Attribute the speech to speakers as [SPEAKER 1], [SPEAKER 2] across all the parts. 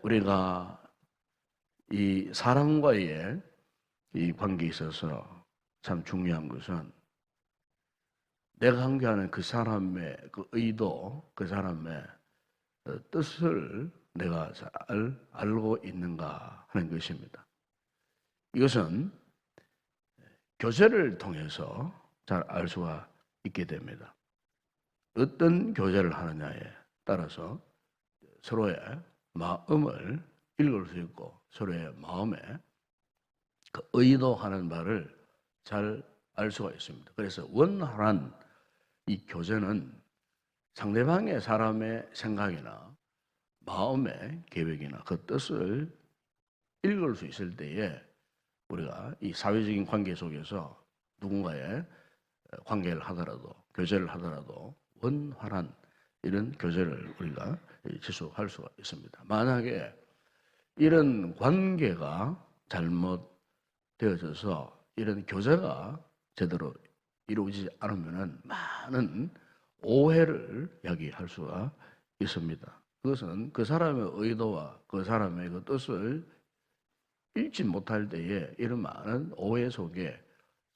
[SPEAKER 1] 우리가 이 사람과의 이 관계에 있어서 참 중요한 것은 내가 관계하는 그 사람의 그 의도, 그 사람의 뜻을 내가 잘 알고 있는가 하는 것입니다. 이것은 교제를 통해서 잘 알 수가 있게 됩니다. 어떤 교제를 하느냐에 따라서 서로의 마음을 읽을 수 있고 서로의 마음에 그 의도하는 바를 잘 알 수가 있습니다. 그래서 원활한 이 교제는 상대방의 사람의 생각이나 마음의 계획이나 그 뜻을 읽을 수 있을 때에 우리가 이 사회적인 관계 속에서 누군가의 관계를 하더라도 교제를 하더라도 원활한 이런 교제를 우리가 지속할 수가 있습니다. 만약에 이런 관계가 잘못되어져서 이런 교제가 제대로 이루어지지 않으면 많은 오해를 야기할 수가 있습니다. 그것은 그 사람의 의도와 그 사람의 그 뜻을 읽지 못할 때에 이런 많은 오해 속에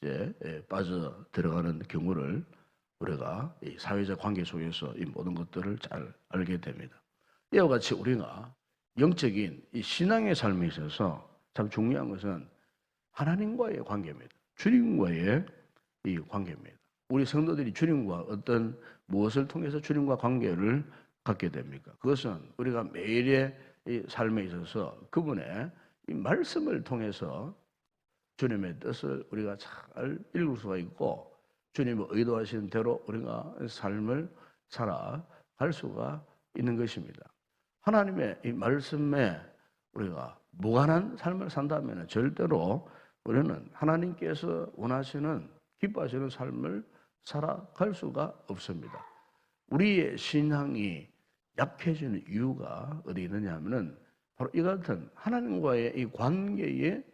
[SPEAKER 1] 이제 빠져 들어가는 경우를 우리가 이 사회적 관계 속에서 이 모든 것들을 잘 알게 됩니다. 이와 같이 우리가 영적인 이 신앙의 삶에 있어서 참 중요한 것은 하나님과의 관계입니다. 주님과의 이 관계입니다. 우리 성도들이 주님과 어떤 무엇을 통해서 주님과 관계를 갖게 됩니까? 그것은 우리가 매일의 이 삶에 있어서 그분의 이 말씀을 통해서 주님의 뜻을 우리가 잘 읽을 수가 있고 주님의 의도하신 대로 우리가 삶을 살아갈 수가 있는 것입니다. 하나님의 이 말씀에 우리가 무관한 삶을 산다면 절대로 우리는 하나님께서 원하시는 기뻐하시는 삶을 살아갈 수가 없습니다. 우리의 신앙이 약해지는 이유가 어디 있느냐 하면은 바로 이 같은 하나님과의 이 관계에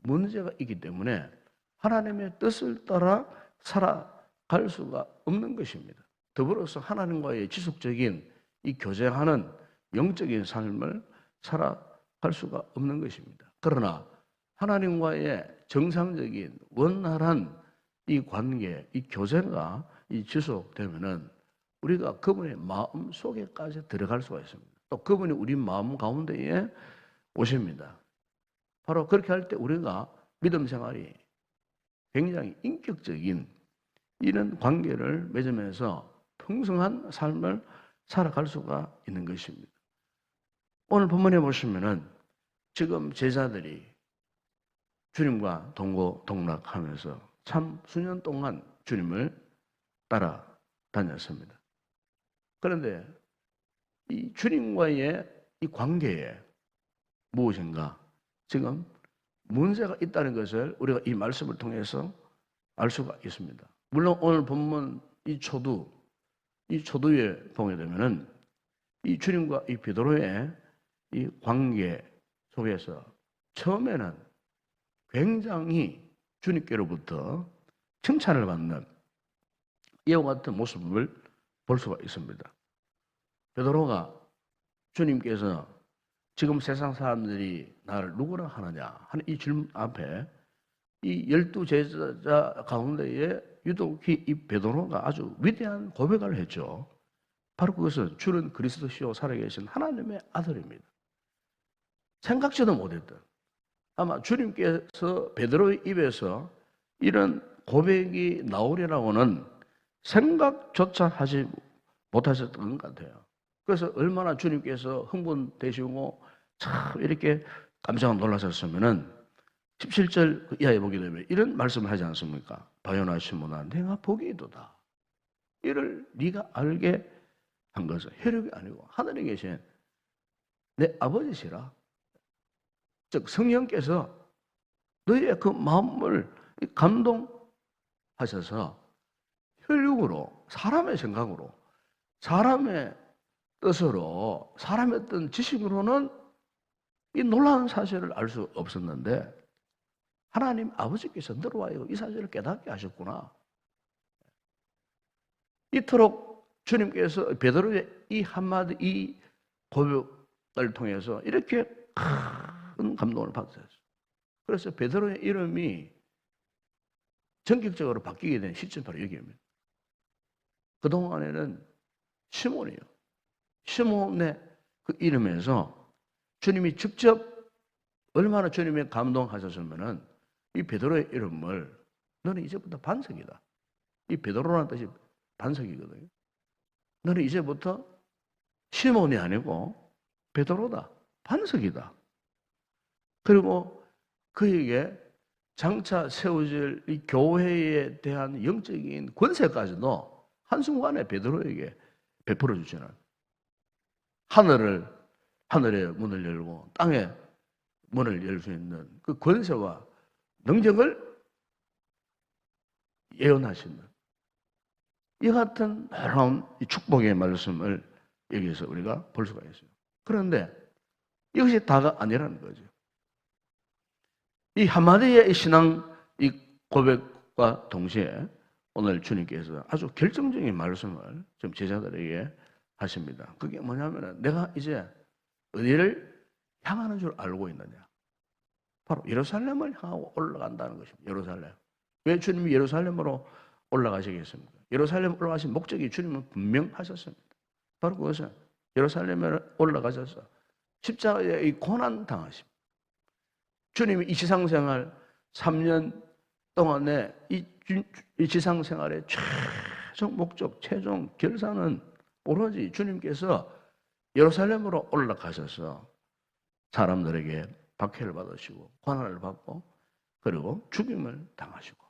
[SPEAKER 1] 문제가 있기 때문에 하나님의 뜻을 따라 살아갈 수가 없는 것입니다. 더불어서 하나님과의 지속적인 이 교제하는 영적인 삶을 살아갈 수가 없는 것입니다. 그러나 하나님과의 정상적인 원활한 이 관계, 이 교제가 이 지속되면은 우리가 그분의 마음 속에까지 들어갈 수가 있습니다. 또 그분이 우리 마음 가운데에 오십니다. 바로 그렇게 할 때 우리가 믿음 생활이 굉장히 인격적인 이런 관계를 맺으면서 풍성한 삶을 살아갈 수가 있는 것입니다. 오늘 본문에 보시면은 지금 제자들이 주님과 동고동락하면서 참 수년 동안 주님을 따라다녔습니다. 그런데 이 주님과의 이 관계에 무엇인가 지금 문제가 있다는 것을 우리가 이 말씀을 통해서 알 수가 있습니다. 물론 오늘 본문 이 초두에 보게 되면은 이 주님과 이 베드로의 이 관계 속에서 처음에는 굉장히 주님께로부터 칭찬을 받는 이와 같은 모습을 볼 수가 있습니다. 베드로가 주님께서 지금 세상 사람들이 나를 누구라 하느냐 하는 이 질문 앞에 이 12제자 가운데에 유독히 이 베드로가 아주 위대한 고백을 했죠. 바로 그것은 주는 그리스도시요 살아계신 하나님의 아들입니다. 생각지도 못했던 아마 주님께서 베드로의 입에서 이런 고백이 나오리라고는 생각조차 하지 못하셨던 것 같아요. 그래서 얼마나 주님께서 흥분되시고 참 이렇게 깜짝 놀라셨으면은 17절 이하에 보게 되면 이런 말씀을 하지 않습니까? 바요나 시몬아 내가 보기도다. 이를 네가 알게 한 것은 혈육이 아니고 하늘에 계신 내 아버지시라. 즉 성령께서 너희의 그 마음을 감동하셔서 혈육으로 사람의 생각으로 사람의 뜻으로 사람의 어떤 지식으로는 이 놀라운 사실을 알 수 없었는데 하나님 아버지께서 너로 하여금 이 사실을 깨닫게 하셨구나. 이토록 주님께서 베드로의 이 한마디 이 고백 통해서 이렇게 큰 감동을 받았어요. 그래서 베드로의 이름이 전격적으로 바뀌게 된 시점 바로 여기입니다. 그동안에는 시몬이요. 시몬의 그 이름에서 주님이 직접 얼마나 주님이 감동하셨으면은 이 베드로의 이름을 너는 이제부터 반석이다. 이 베드로라는 뜻이 반석이거든요. 너는 이제부터 시몬이 아니고 베드로다. 반석이다. 그리고 그에게 장차 세워질 이 교회에 대한 영적인 권세까지도 한순간에 베드로에게 베풀어 주시는 하늘의 문을 열고 땅의 문을 열 수 있는 그 권세와 능력을 예언하시는 이 같은 놀라운 축복의 말씀을 여기서 우리가 볼 수가 있어요. 그런데 이것이 다가 아니라는 거죠. 이 한마디의 신앙 이 고백과 동시에 오늘 주님께서 아주 결정적인 말씀을 좀 제자들에게 하십니다. 그게 뭐냐면은 내가 이제 어디를 향하는 줄 알고 있느냐. 바로 예루살렘을 향하고 올라간다는 것입니다. 예루살렘. 왜 주님이 예루살렘으로 올라가시겠습니까? 예루살렘 올라가신 목적이 주님은 분명하셨습니다. 바로 그것은 예루살렘에 올라가셔서 십자가의 이 고난 당하심. 주님이 이 지상생활 3년 동안에 이 지상생활의 최종 목적, 최종 결산은 오로지 주님께서 예루살렘으로 올라가셔서 사람들에게 박해를 받으시고 고난을 받고 그리고 죽임을 당하시고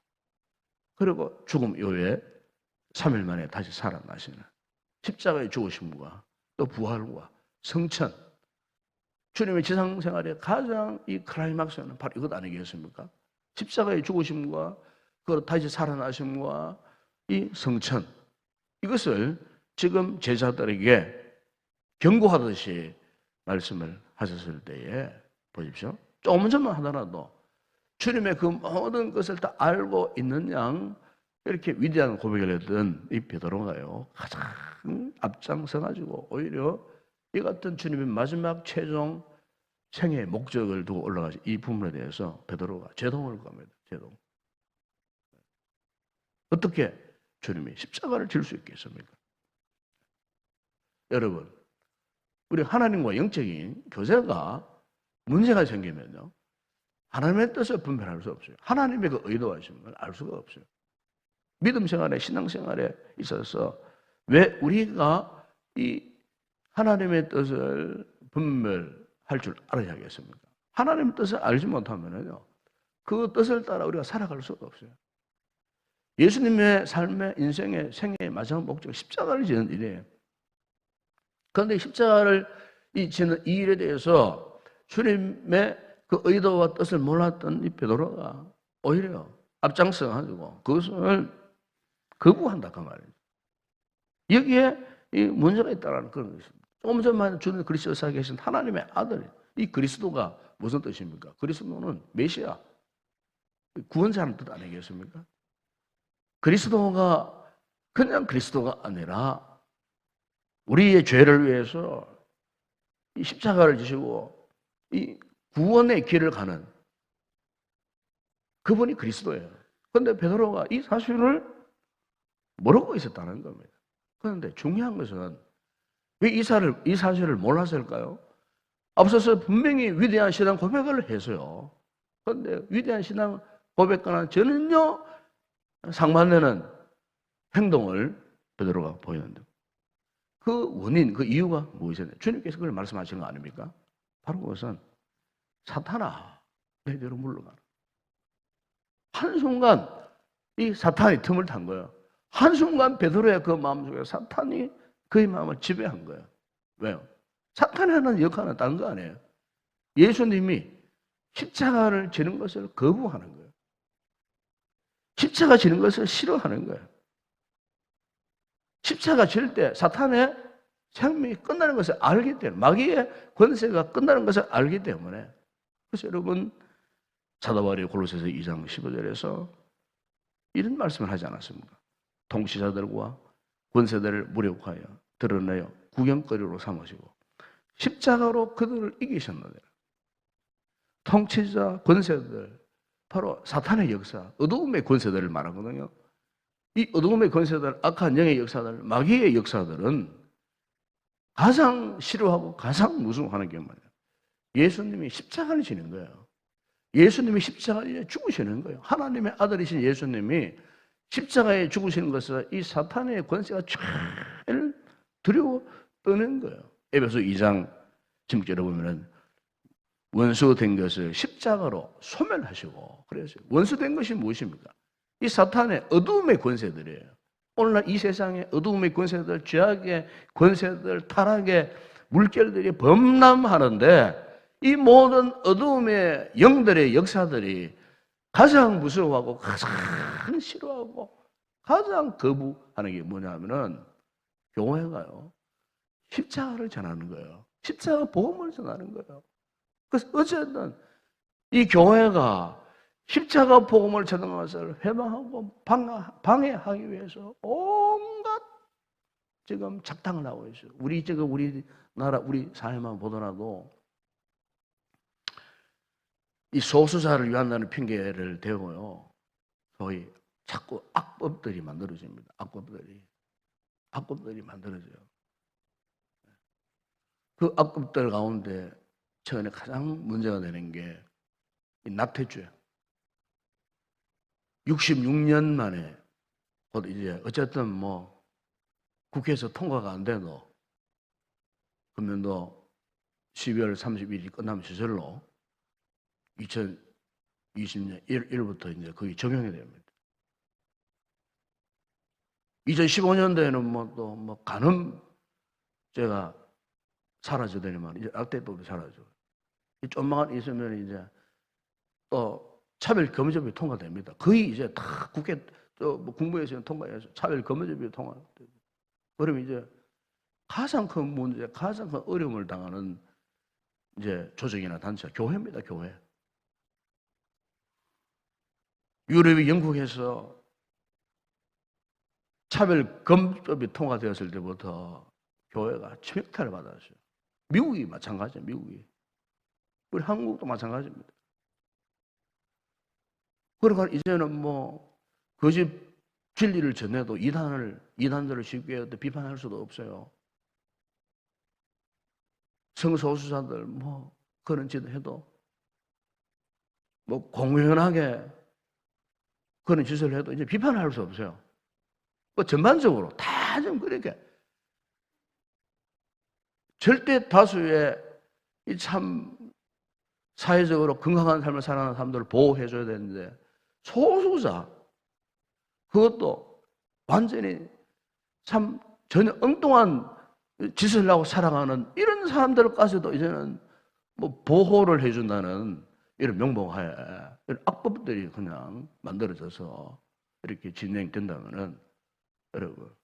[SPEAKER 1] 그리고 죽음 이후에 3일 만에 다시 살아나시는 십자가의 죽으심과 또 부활과 성천 주님의 지상생활의 가장 이 클라이막스는 바로 이것 아니겠습니까? 십자가의 죽으심과 그 다시 살아나심과 이 성천 이것을 지금 제자들에게 경고하듯이 말씀을 하셨을 때에 보십시오. 조금 전만 하더라도 주님의 그 모든 것을 다 알고 있는 양 이렇게 위대한 고백을 했던 이 베드로가요 가장 앞장서가지고 오히려 이 같은 주님의 마지막 최종 생애의 목적을 두고 올라가신 이 부분에 대해서 베드로가 제동을 겁니다. 제동. 어떻게 주님이 십자가를 질 수 있겠습니까? 여러분, 우리 하나님과 영적인 교제가 문제가 생기면요, 하나님의 뜻을 분별할 수 없어요. 하나님의 그 의도하심을 알 수가 없어요. 믿음 생활에, 신앙 생활에 있어서 왜 우리가 이 하나님의 뜻을 분별할 줄 알아야겠습니까? 하나님의 뜻을 알지 못하면요, 그 뜻을 따라 우리가 살아갈 수가 없어요. 예수님의 삶의 인생의 생애의 마지막 목적 십자가를 지는 일이에요. 그런데 십자가를 지는 이 일에 대해서 주님의 그 의도와 뜻을 몰랐던 이 베드로가 오히려 앞장서 가지고 그것을 거부한다 그 말이에요. 여기에 이 문제가 있다는 그런 것입니다. 조금 전만 주는 그리스도 살아 계신 하나님의 아들, 이 그리스도가 무슨 뜻입니까? 그리스도는 메시아, 구원자라는 뜻 아니겠습니까? 그리스도가 그냥 그리스도가 아니라 우리의 죄를 위해서 이 십자가를 지시고 이 구원의 길을 가는 그분이 그리스도예요. 그런데 베드로가 이 사실을 모르고 있었다는 겁니다. 그런데 중요한 것은 왜 이 사실을 몰랐을까요? 앞서서 분명히 위대한 신앙 고백을 해서요. 그런데 위대한 신앙 고백과는 전혀 상반되는 행동을 베드로가 보이는데 그 원인, 그 이유가 무엇이냐? 주님께서 그걸 말씀하시는 거 아닙니까? 바로 그것은 사탄아, 너희들로 물러가라. 한순간 이 사탄이 틈을 탄 거예요. 한순간 베드로의 그 마음속에 사탄이 그의 마음을 지배한 거예요. 왜요? 사탄이 하는 역할은 다른 거 아니에요. 예수님이 십자가를 지는 것을 거부하는 거예요. 십자가 지는 것을 싫어하는 거예요. 십자가 질 때 사탄의 생명이 끝나는 것을 알기 때문에 마귀의 권세가 끝나는 것을 알기 때문에 그래서 여러분 사도 바울이 골로새서 2장 15절에서 이런 말씀을 하지 않았습니까? 통치자들과 권세들을 무력하여 드러내어 구경거리로 삼으시고 십자가로 그들을 이기셨느니라. 통치자, 권세들, 바로 사탄의 역사, 어두움의 권세들을 말하거든요. 이 어두움의 권세들, 악한 영의 역사들, 마귀의 역사들은 가장 싫어하고 가장 무서워하는 게 뭐예요? 예수님이 십자가를 지는 거예요. 예수님이 십자가에 죽으시는 거예요. 하나님의 아들이신 예수님이 십자가에 죽으시는 것을 이 사탄의 권세가 제일 두려워 떠는 거예요. 에베소 2장 10절에 보면은 원수된 것을 십자가로 소멸하시고, 그래서 원수된 것이 무엇입니까? 이 사탄의 어두움의 권세들이에요. 오늘날 이 세상의 어두움의 권세들, 죄악의 권세들, 타락의 물결들이 범람하는데, 이 모든 어두움의 영들의 역사들이 가장 무서워하고 가장 싫어하고 가장 거부하는 게 뭐냐면은 교회가요, 십자가를 전하는 거예요. 십자가 복음을 전하는 거예요. 그래서 어쨌든 이 교회가 십자가 복음을 전하는 것을 회방하고 방해하기 위해서 온갖 지금 작당을 하고 있어요. 우리나라, 우리 사회만 보더라도 이 소수자를 위한다는 핑계를 대고요, 거의 자꾸 악법들이 만들어집니다. 악법들이 만들어져요. 그 악법들 가운데 최근에 가장 문제가 되는 게 이 낙태죄. 66년 만에 곧 이제 어쨌든 뭐 국회에서 통과가 안 돼도 금년도 12월 31일이 끝나면 저절로 2020년 1월부터 이제 거기 적용이 됩니다. 2015년도에는 뭐 또 뭐 간음죄가 사라져되니만 이제 낙태법이 사라져. 좀만 있으면 이제 또 차별검토법이 통과됩니다. 거의 이제 다 국회 뭐 국무회의에서 통과해서 차별검토법이 통과되고. 그러면 이제 가장 큰 문제, 가장 큰 어려움을 당하는 이제 조직이나 단체, 교회입니다. 교회. 유럽이 영국에서 차별검토법이 통과되었을 때부터 교회가 침묵타를 받았어요. 미국이 마찬가지예요. 미국이. 우리 한국도 마찬가지입니다. 그러니까 이제는 뭐 거짓 진리를 전해도 이단들을 쉽게 비판할 수도 없어요. 성소수자들 뭐 그런 짓을 해도 뭐 공연하게 그런 짓을 해도 이제 비판할 수 없어요. 뭐 전반적으로 다 좀 그렇게 절대 다수의 이 참 사회적으로 건강한 삶을 살아가는 사람들을 보호해줘야 되는데, 소수자, 그것도 완전히 참 전혀 엉뚱한 짓을 하고 살아가는 이런 사람들까지도 이제는 뭐 보호를 해준다는 이런 명목하에 이런 악법들이 그냥 만들어져서 이렇게 진행된다면은, 여러분,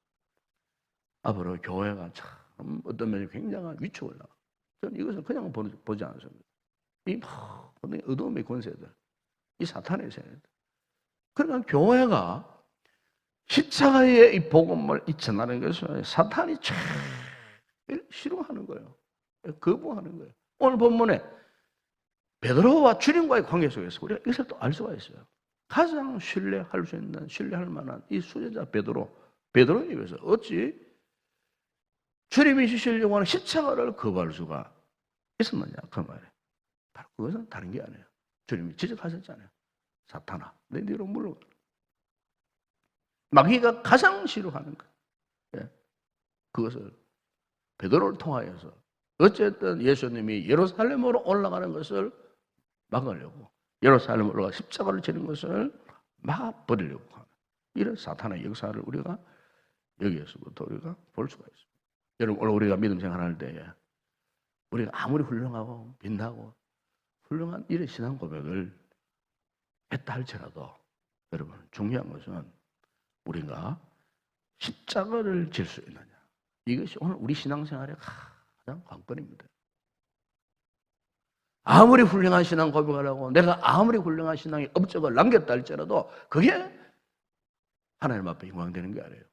[SPEAKER 1] 앞으로 교회가 참 어떤 면이 굉장한 위축을 나가. 저는 이것을 그냥 보지 않습니다. 이 어두움의 권세들, 이 사탄의 세대들. 그러니까 교회가 십자가의 이 복음을 전하는 것을 사탄이 제일 싫어하는 거예요. 거부하는 거예요. 오늘 본문에 베드로와 주님과의 관계 속에서 우리가 이것을 또 알 수가 있어요. 가장 신뢰할 수 있는, 신뢰할 만한 이 수제자 베드로에 비해서 어찌 주님이 주시려고 하는 십자가를 거부할 수가 있었느냐, 그 말이에요. 바로 그것은 다른 게 아니에요. 주님이 지적하셨잖아요. 사탄아, 내 뒤로 물러가. 마귀가 가장 싫어하는 것. 예. 그것을 베드로를 통하여서 어쨌든 예수님이 예루살렘으로 올라가는 것을 막으려고, 예루살렘으로 올라가 십자가를 지는 것을 막아버리려고 하는 이런 사탄의 역사를 우리가 여기에서부터 우리가 볼 수가 있습니다. 여러분, 오늘 우리가 믿음 생활할 때에 우리가 아무리 훌륭하고 빛나고 훌륭한 이런 신앙 고백을 했다 할지라도, 여러분, 중요한 것은 우리가 십자가를 질 수 있느냐. 이것이 오늘 우리 신앙생활의 가장 관건입니다. 아무리 훌륭한 신앙 고백을 하고 내가 아무리 훌륭한 신앙의 업적을 남겼다 할지라도 그게 하나님 앞에 영광되는 게 아니에요.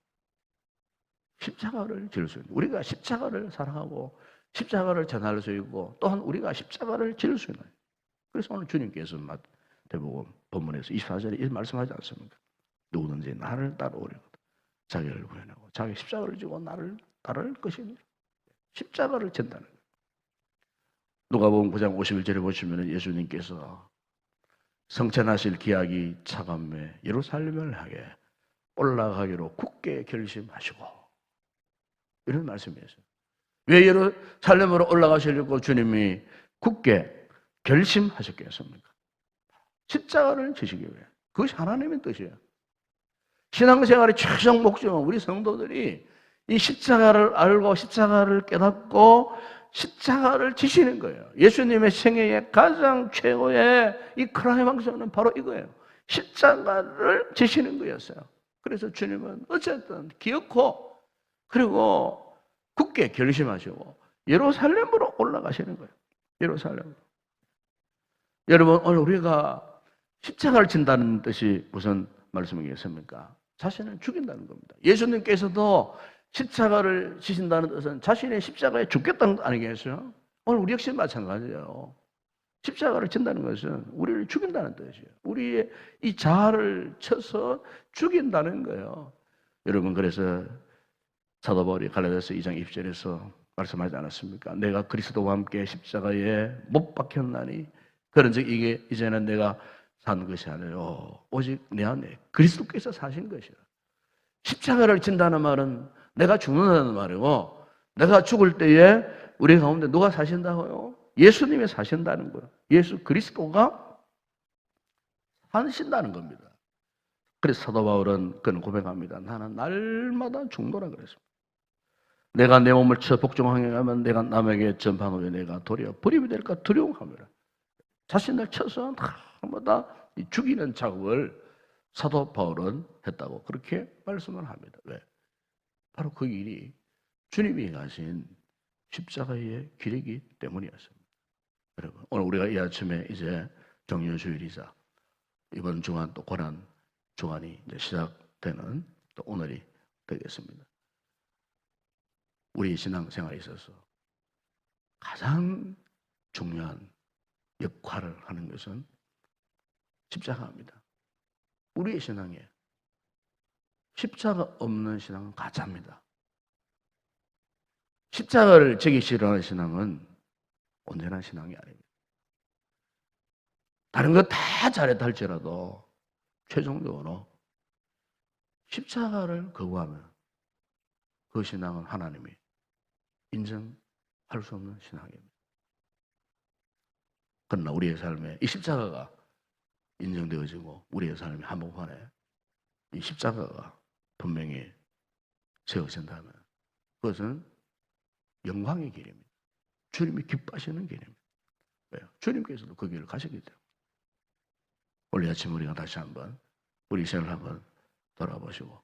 [SPEAKER 1] 십자가를 질 수 있는, 우리가 십자가를 사랑하고 십자가를 전할 수 있고 또한 우리가 십자가를 질 수 있는. 그래서 오늘 주님께서 마태복음 본문에서 24절에 이 말씀하지 않습니까? 누구든지 나를 따라오려거든 자기를 부인하고 자기 십자가를 지고 나를 따를 것이니 십자가를 진다는 거예요. 누가복음 9장 51절에 보시면 예수님께서 성천하실 기약이 차감해 예루살렘을 향해 올라가기로 굳게 결심하시고 이런 말씀이었어요. 왜 예루살렘으로 올라가시려고 주님이 굳게 결심하셨겠습니까? 십자가를 지시기 위해. 그것이 하나님의 뜻이에요. 신앙생활의 최종 목적은 우리 성도들이 이 십자가를 알고 십자가를 깨닫고 십자가를 지시는 거예요. 예수님의 생애의 가장 최고의 이 클라이막스는 바로 이거예요. 십자가를 지시는 거였어요. 그래서 주님은 어쨌든 기어코 그리고 굳게 결심하시고 예루살렘으로 올라가시는 거예요. 예루살렘으로. 여러분 오늘 우리가 십자가를 진다는 뜻이 무슨 말씀이겠습니까? 자신을 죽인다는 겁니다. 예수님께서도 십자가를 지신다는 뜻은 자신의 십자가에 죽겠다는 것 아니겠어요? 오늘 우리 역시 마찬가지예요. 십자가를 진다는 것은 우리를 죽인다는 뜻이에요. 우리의 이 자아를 쳐서 죽인다는 거예요. 여러분 그래서 사도 바울이 갈라디아서 2장 20절에서 말씀하지 않았습니까? 내가 그리스도와 함께 십자가에 못 박혔나니 그런즉 이게 이제는 내가 산 것이 아니요 오직 내 안에 그리스도께서 사신 것이라. 십자가를 진다는 말은 내가 죽는다는 말이고 내가 죽을 때에 우리 가운데 누가 사신다고요? 예수님이 사신다는 거예요. 예수 그리스도가 사신다는 겁니다. 그래서 사도 바울은 그는 고백합니다. 나는 날마다 죽노라 그랬습니다. 내가 내 몸을 쳐 복종하면 내가 남에게 전파한 후에 내가 도리어 버림이 될까 두려워합니다. 자신을 쳐서 날마다 죽이는 작업을 사도 바울은 했다고 그렇게 말씀을 합니다. 왜? 바로 그 일이 주님이 가신 십자가의 길이기 때문이었습니다. 여러분, 오늘 우리가 이 아침에 이제 정유주일이자 이번 주간 또 고난 주간이 이제 시작되는 또 오늘이 되겠습니다. 우리 신앙생활에 있어서 가장 중요한 역할을 하는 것은 십자가입니다. 우리의 신앙에 십자가 없는 신앙은 가짜입니다. 십자가를 지기 싫어하는 신앙은 온전한 신앙이 아닙니다. 다른 거 다 잘했다 할지라도 최종적으로 십자가를 거부하면 그 신앙은 하나님이 인정할 수 없는 신앙입니다. 그러나 우리의 삶에 이 십자가가 인정되어지고 우리의 삶의 한복판에 이 십자가가 분명히 세워진다면 그것은 영광의 길입니다. 주님이 기뻐하시는 길입니다. 왜요? 주님께서도 그 길을 가시기 때문에. 오늘 아침 우리가 다시 한번 우리 신을 한번 돌아보시고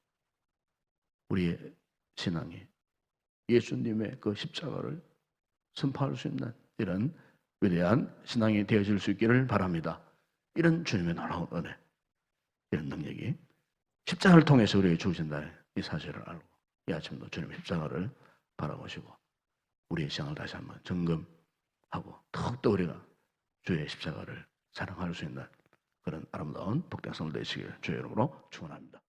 [SPEAKER 1] 우리의 신앙이 예수님의 그 십자가를 선포할 수 있는 이런 위대한 신앙이 되어질 수 있기를 바랍니다. 이런 주님의 놀라운 은혜, 이런 능력이 십자가를 통해서 우리에게 주어진다는 이 사실을 알고 이 아침도 주님의 십자가를 바라보시고 우리의 신앙을 다시 한번 점검하고 더욱더 우리가 주의 십자가를 사랑할 수 있는 그런 아름다운 복된 성도 되시길 주의 이름으로 축원합니다.